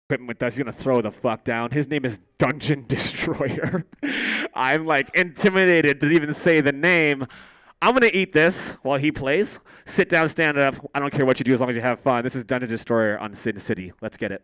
equipment with us. He's gonna throw the fuck down. His name is Dungeon Destroyer. I'm like intimidated to even say the name. I'm gonna eat this while he plays. Sit down, stand up. I don't care what you do as long as you have fun. This is Dungeon Destroyer on SynCity. Let's get it.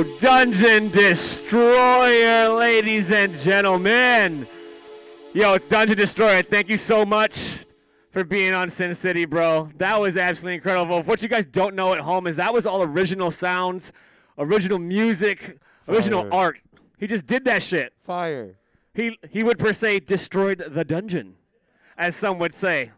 Yo, Dungeon Destroyer, ladies and gentlemen. Yo, Dungeon Destroyer, thank you so much for being on SynCity, bro. That was absolutely incredible. What you guys don't know at home is that was all original sounds, original music, original art. He just did that shit. Fire. He would per se destroyed the dungeon, as some would say.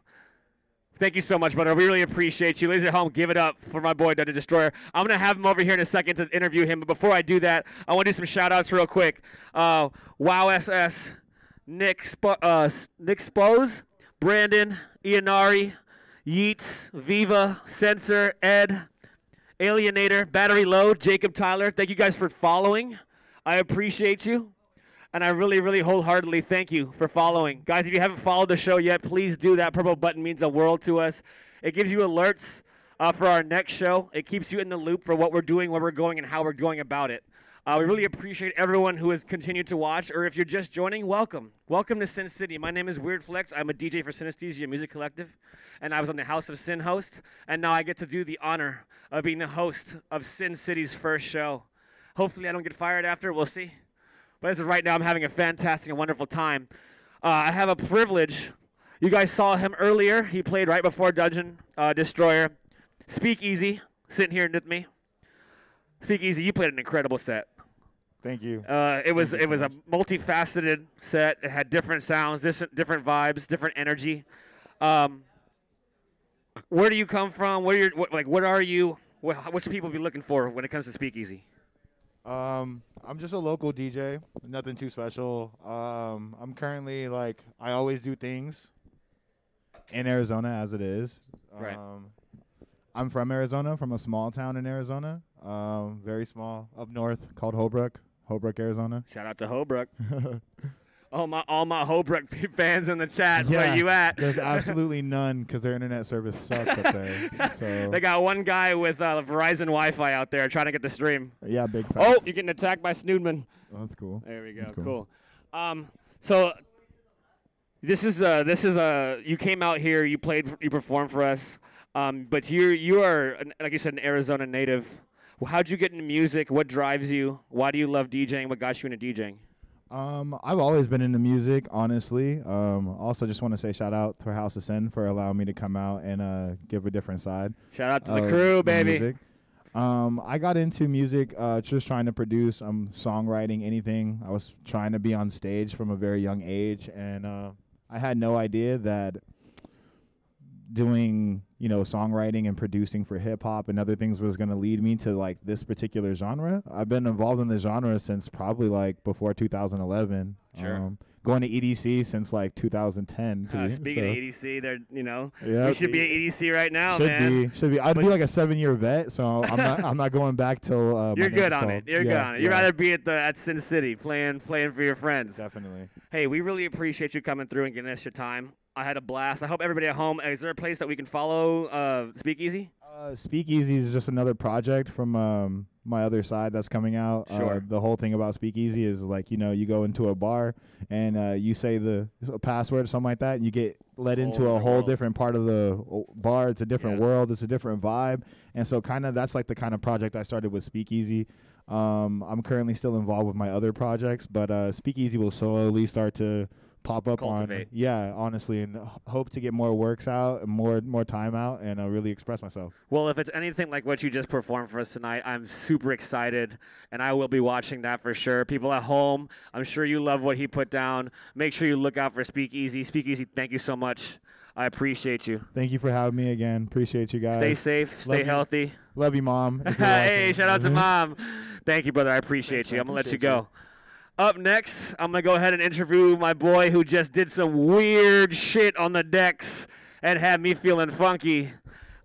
Thank you so much, brother. We really appreciate you. Ladies at home, give it up for my boy, Dungeon Destroyer. I'm going to have him over here in a second to interview him. But before I do that, I want to do some shout-outs real quick. Wow SS, Nick Spose, Brandon, Ianari, Yeats, Viva, Censor, Ed, Alienator, Battery Load, Jacob Tyler. Thank you guys for following. I appreciate you. And I really, really wholeheartedly thank you for following. Guys, if you haven't followed the show yet, please do that. Purple button means the world to us. It gives you alerts for our next show. It keeps you in the loop for what we're doing, where we're going, and how we're going about it. We really appreciate everyone who has continued to watch, or if you're just joining, welcome. Welcome to SynCity. My name is Weird Flex. I'm a DJ for Synesthesia Music Collective, and I was on the House of Sin host, and now I get to do the honor of being the host of SynCity's first show. Hopefully I don't get fired after. We'll see. But as of right now, I'm having a fantastic and wonderful time. I have a privilege. You guys saw him earlier. He played right before Dungeon Destroyer. Speakeasy, sitting here with me. Speakeasy, you played an incredible set. Thank you. It was a multifaceted set. It had different sounds, different vibes, different energy. Where do you come from? What are you? What should people be looking for when it comes to Speakeasy? I'm just a local DJ, nothing too special. I'm currently I always do things in Arizona as it is. Right. I'm from Arizona, from a small town in Arizona, very small, up north, called Holbrook, Arizona. Shout out to Holbrook. all my Holbrook fans in the chat. Yeah, where you at? There's absolutely none because their internet service sucks up there. So they got one guy with Verizon Wi-Fi out there trying to get the stream. Yeah, big facts. Oh, you're getting attacked by Snoodman. Oh, that's cool. There we go. That's cool. So this is you came out here, you performed for us, but you are, like you said, an Arizona native. How'd you get into music? What drives you? Why do you love DJing? What got you into DJing? I've always been into music, honestly. Also, just want to say shout out to House of Sin for allowing me to come out and give a different side. Shout out to the crew, baby. Music. I got into music just trying to produce songwriting, anything. I was trying to be on stage from a very young age, and I had no idea that doing songwriting and producing for hip hop and other things was going to lead me to this particular genre. I've been involved in the genre since probably before 2011. Sure. Going to EDC since 2010. Speaking of EDC, they're you should be at EDC right now, Should be. I'd be a 7-year vet, so I'm not going back till. You're good on it. You're good on it. You'd rather be at SynCity playing for your friends. Definitely. Hey, we really appreciate you coming through and giving us your time. I had a blast. I hope everybody at home, is there a place that we can follow Speakeasy? Speakeasy is just another project from my other side that's coming out. Sure. The whole thing about Speakeasy is you go into a bar and you say the password or something like that, and you get led into a whole different part of the bar. It's a different world. It's a different vibe. And so that's the kind of project I started with Speakeasy. I'm currently still involved with my other projects, but Speakeasy will slowly start to pop up Cultivate. Honestly, and hope to get more works out and more time out and really express myself. Well, if it's anything like what you just performed for us tonight, I'm super excited, and I will be watching that for sure. People at home, I'm sure you love what he put down. Make sure you look out for Speakeasy. Speakeasy, thank you so much. I appreciate you. Thank you for having me again. Appreciate you guys. Stay safe. Stay healthy. Love you, Mom. Hey, shout out to Mom. Thank you, brother. I appreciate you. I'm going to let you go. Up next, I'm going to go ahead and interview my boy who just did some weird shit on the decks and had me feeling funky.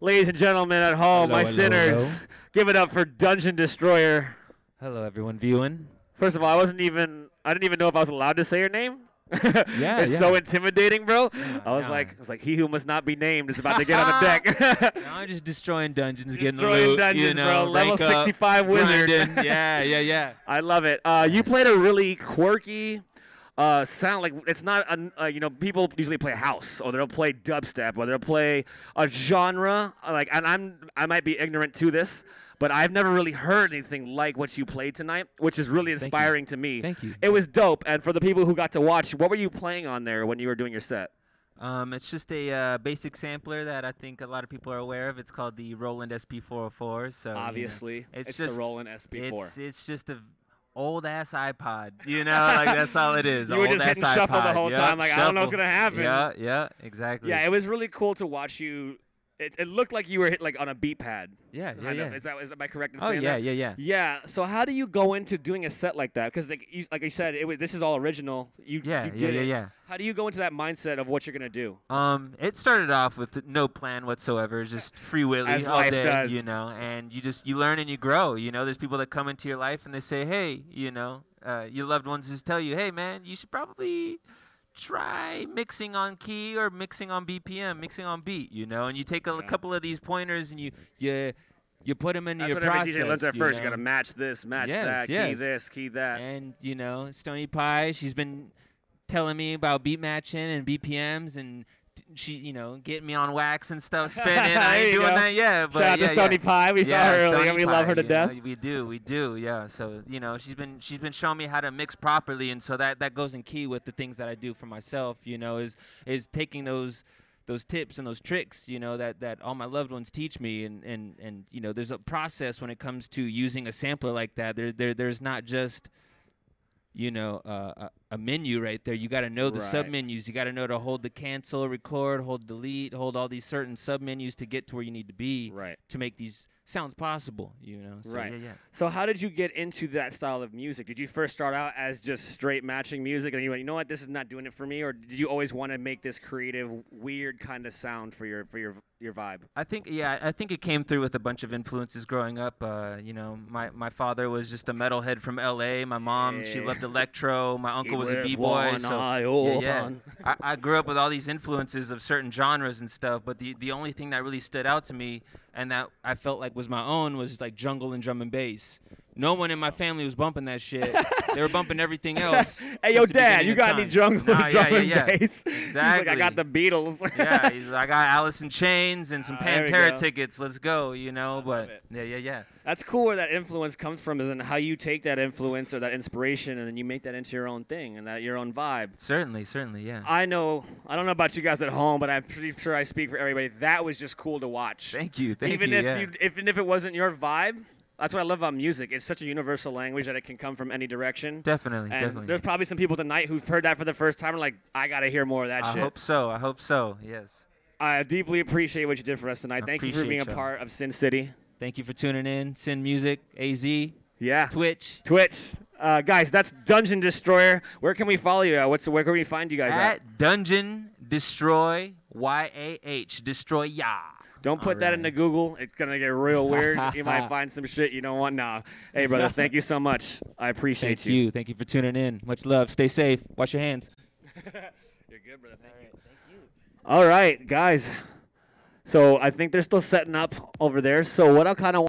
Ladies and gentlemen at home, my sinners, give it up for Dungeon Destroyer. Hello, everyone viewing. First of all, I didn't even know if I was allowed to say your name. It's yeah. so intimidating, bro. Yeah, I was like, he who must not be named is about to get on the deck. No, I'm just destroying dungeons, getting the Destroying loot, dungeons, bro. Level rank up, 65 wizard. grinding. Yeah. I love it. You played a really quirky sound. Like it's not people usually play house or they'll play dubstep or they'll play a genre. And I might be ignorant to this, but I've never really heard anything like what you played tonight, which is really Thank you. inspiring to me. Thank you. It was dope. And for the people who got to watch, what were you playing on there when you were doing your set? It's just a basic sampler that I think a lot of people are aware of. It's called the Roland SP404. So Obviously, it's the just Roland SP4. it's just a old ass iPod. You know, like that's all it is. You were just hitting shuffle the whole time, like I don't know what's gonna happen. Yeah, exactly. Yeah, it was really cool to watch you. It looked like you were hit like on a beat pad. Yeah. Is am I correct in Oh saying yeah, that? yeah. Yeah. So how do you go into doing a set like that? Because like you said, this is all original. You did it. Yeah. How do you go into that mindset of what you're gonna do? It started off with no plan whatsoever, just free willy As all life day, does. you know. And you learn and you grow. You know, there's people that come into your life and they say, hey, you know, your loved ones just tell you, hey man, you should probably try mixing on key or mixing on BPM, mixing on beat, you know, and you take a couple of these pointers and you put them into your process. That's what every DJ learns at first. You know? got to match this, match that, key this, key that. And, you know, Stony Pie, she's been telling me about beat matching and BPMs and she, you know, getting me on wax and stuff, spinning. I ain't doing that yet. But shout out to Stony Pie. We saw her earlier. We love her to death. We do. Yeah. So you know, she's been showing me how to mix properly, and so that goes in key with the things that I do for myself. You know, is taking those tips and those tricks. You know, that all my loved ones teach me, and you know, there's a process when it comes to using a sampler like that. There's not just, you know, a menu right there. You got to know the sub-menus. You got to know to hold the cancel, record, hold delete, hold all these certain sub-menus to get to where you need to be to make these sounds possible, you know. So, yeah. So how did you get into that style of music? Did you first start out as just straight matching music and you went, you know what, this is not doing it for me? Or did you always want to make this creative, weird kind of sound for your vibe? I think it came through with a bunch of influences growing up. You know, my father was just a metalhead from LA. My mom, she loved electro. My uncle was a b-boy. So I grew up with all these influences of certain genres and stuff, but the only thing that really stood out to me and that I felt like was my own was like jungle and drum and bass. No one in my family was bumping that shit. They were bumping everything else. Hey, yo, Dad, you got any jungle and drum and bass? Exactly. He's like, I got the Beatles. Yeah, he's like, I got Alice in Chains and some Pantera tickets. Let's go, you know. But yeah. That's cool where that influence comes from, is in how you take that influence or that inspiration and then you make that into your own thing and that your own vibe. Certainly, yeah. I don't know about you guys at home, but I'm pretty sure I speak for everybody. That was just cool to watch. Thank you. Even if it wasn't your vibe. That's what I love about music. It's such a universal language that it can come from any direction. Definitely. There's probably some people tonight who've heard that for the first time and like, I got to hear more of that shit. I hope so. Yes. I deeply appreciate what you did for us tonight. Thank you for being a part of SynCity. Thank you for tuning in. Syn Music, AZ. Yeah. Twitch. Guys, that's Dungeon Destroyer. Where can we follow you at? Where can we find you guys at? Dungeon Destroy, YAH, Destroyah. Don't put that into Google. It's going to get real weird. You might find some shit you don't want. Nah. Hey, brother, thank you so much. I appreciate you. Thank you for tuning in. Much love. Stay safe. Wash your hands. You're good, brother. Thank you. All right, guys. So I think they're still setting up over there. So what I kind of